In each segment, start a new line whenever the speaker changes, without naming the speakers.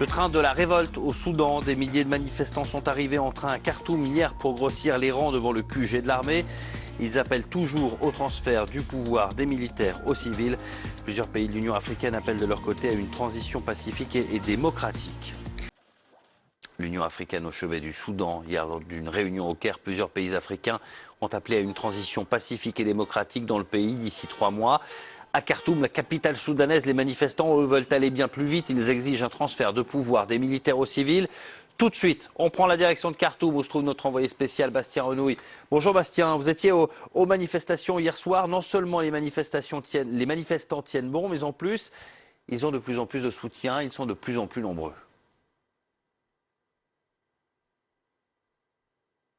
Le train de la révolte au Soudan, des milliers de manifestants sont arrivés en train à Khartoum hier pour grossir les rangs devant le QG de l'armée. Ils appellent toujours au transfert du pouvoir des militaires aux civils. Plusieurs pays de l'Union africaine appellent de leur côté à une transition pacifique et démocratique. L'Union africaine au chevet du Soudan. Hier, lors d'une réunion au Caire, plusieurs pays africains ont appelé à une transition pacifique et démocratique dans le pays d'ici 3 mois. À Khartoum, la capitale soudanaise, les manifestants, eux, veulent aller bien plus vite. Ils exigent un transfert de pouvoir des militaires aux civils. Tout de suite, on prend la direction de Khartoum où se trouve notre envoyé spécial Bastien Renouille. Bonjour Bastien, vous étiez aux manifestations hier soir. Non seulement les manifestants tiennent bon, mais en plus, ils ont de plus en plus de soutien, ils sont de plus en plus nombreux.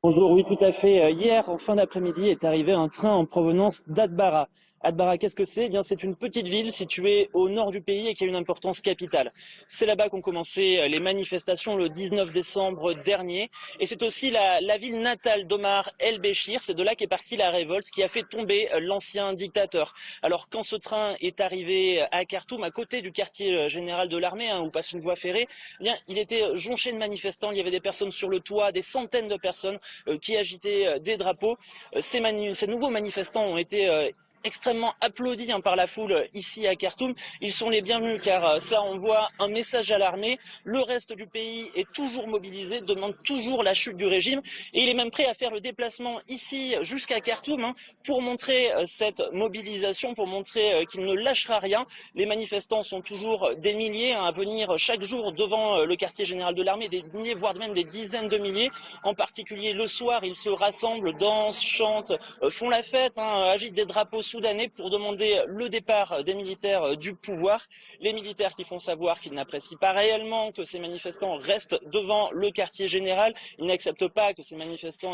Bonjour, oui, tout à fait. Hier, en fin d'après-midi, est arrivé un train en provenance d'Atbara. Atbara, qu'est-ce que c'est? Eh bien, c'est une petite ville située au nord du pays et qui a une importance capitale. C'est là-bas qu'ont commencé les manifestations le 19 décembre dernier. Et c'est aussi la ville natale d'Omar el-Béchir. C'est de là qu'est partie la révolte qui a fait tomber l'ancien dictateur. Alors, quand ce train est arrivé à Khartoum, à côté du quartier général de l'armée, où passe une voie ferrée, eh bien, il était jonché de manifestants. Il y avait des personnes sur le toit, des centaines de personnes qui agitaient des drapeaux. Ces nouveaux manifestants ont été extrêmement applaudis par la foule ici à Khartoum. Ils sont les bienvenus car cela envoie un message à l'armée. Le reste du pays est toujours mobilisé, demande toujours la chute du régime et il est même prêt à faire le déplacement ici jusqu'à Khartoum pour montrer cette mobilisation, pour montrer qu'il ne lâchera rien. Les manifestants sont toujours des milliers à venir chaque jour devant le quartier général de l'armée, des milliers voire même des dizaines de milliers. En particulier le soir, ils se rassemblent, dansent, chantent, font la fête, agitent des drapeaux soudanais pour demander le départ des militaires du pouvoir. Les militaires qui font savoir qu'ils n'apprécient pas réellement que ces manifestants restent devant le quartier général. Ils n'acceptent pas que ces manifestants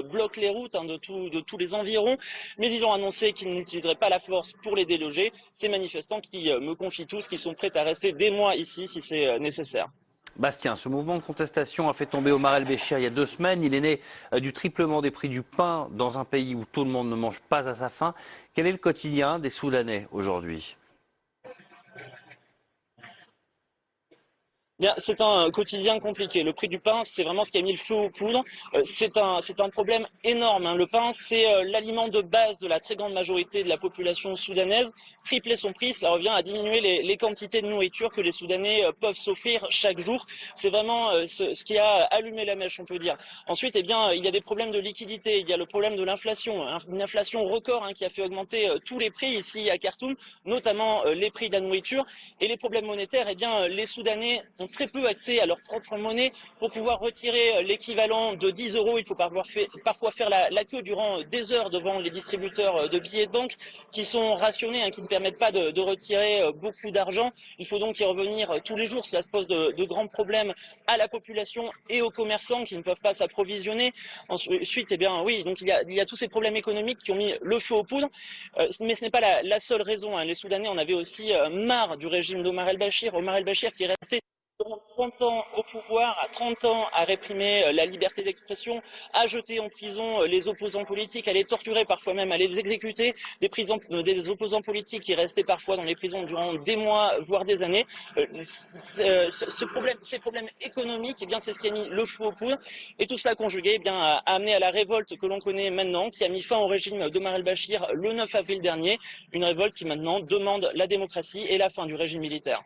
bloquent les routes de tous les environs. Mais ils ont annoncé qu'ils n'utiliseraient pas la force pour les déloger. Ces manifestants qui me confient tous qu'ils sont prêts à rester des mois ici si c'est nécessaire.
Bastien, ce mouvement de contestation a fait tomber Omar el-Béchir il y a 2 semaines. Il est né du triplement des prix du pain dans un pays où tout le monde ne mange pas à sa faim. Quel est le quotidien des Soudanais aujourd'hui ?
Bien, c'est un quotidien compliqué. Le prix du pain, c'est vraiment ce qui a mis le feu aux poudres. C'est un problème énorme. Le pain, c'est l'aliment de base de la très grande majorité de la population soudanaise. Tripler son prix, cela revient à diminuer les quantités de nourriture que les Soudanais peuvent s'offrir chaque jour. C'est vraiment ce qui a allumé la mèche, on peut dire. Ensuite, il y a des problèmes de liquidité. Il y a le problème de l'inflation, une inflation record qui a fait augmenter tous les prix ici à Khartoum, notamment les prix de la nourriture. Et les problèmes monétaires, les Soudanais ont très peu accès à leur propre monnaie. Pour pouvoir retirer l'équivalent de 10 euros, il faut parfois faire la queue durant des heures devant les distributeurs de billets de banque qui sont rationnés, qui ne permettent pas de retirer beaucoup d'argent. Il faut donc y revenir tous les jours. Cela pose de grands problèmes à la population et aux commerçants qui ne peuvent pas s'approvisionner. Ensuite, oui, donc il y a tous ces problèmes économiques qui ont mis le feu aux poudres. Mais ce n'est pas la seule raison. Les Soudanais en avaient aussi marre du régime d'Omar el-Béchir. Omar el-Béchir qui est resté pendant 30 ans au pouvoir, à 30 ans à réprimer la liberté d'expression, à jeter en prison les opposants politiques, à les torturer, parfois même à les exécuter, des opposants politiques qui restaient parfois dans les prisons durant des mois, voire des années. Ces problèmes économiques, c'est ce qui a mis le feu aux poudres. Et tout cela conjugué a amené à la révolte que l'on connaît maintenant, qui a mis fin au régime d'Omar el-Béchir le 9 avril dernier. Une révolte qui maintenant demande la démocratie et la fin du régime militaire.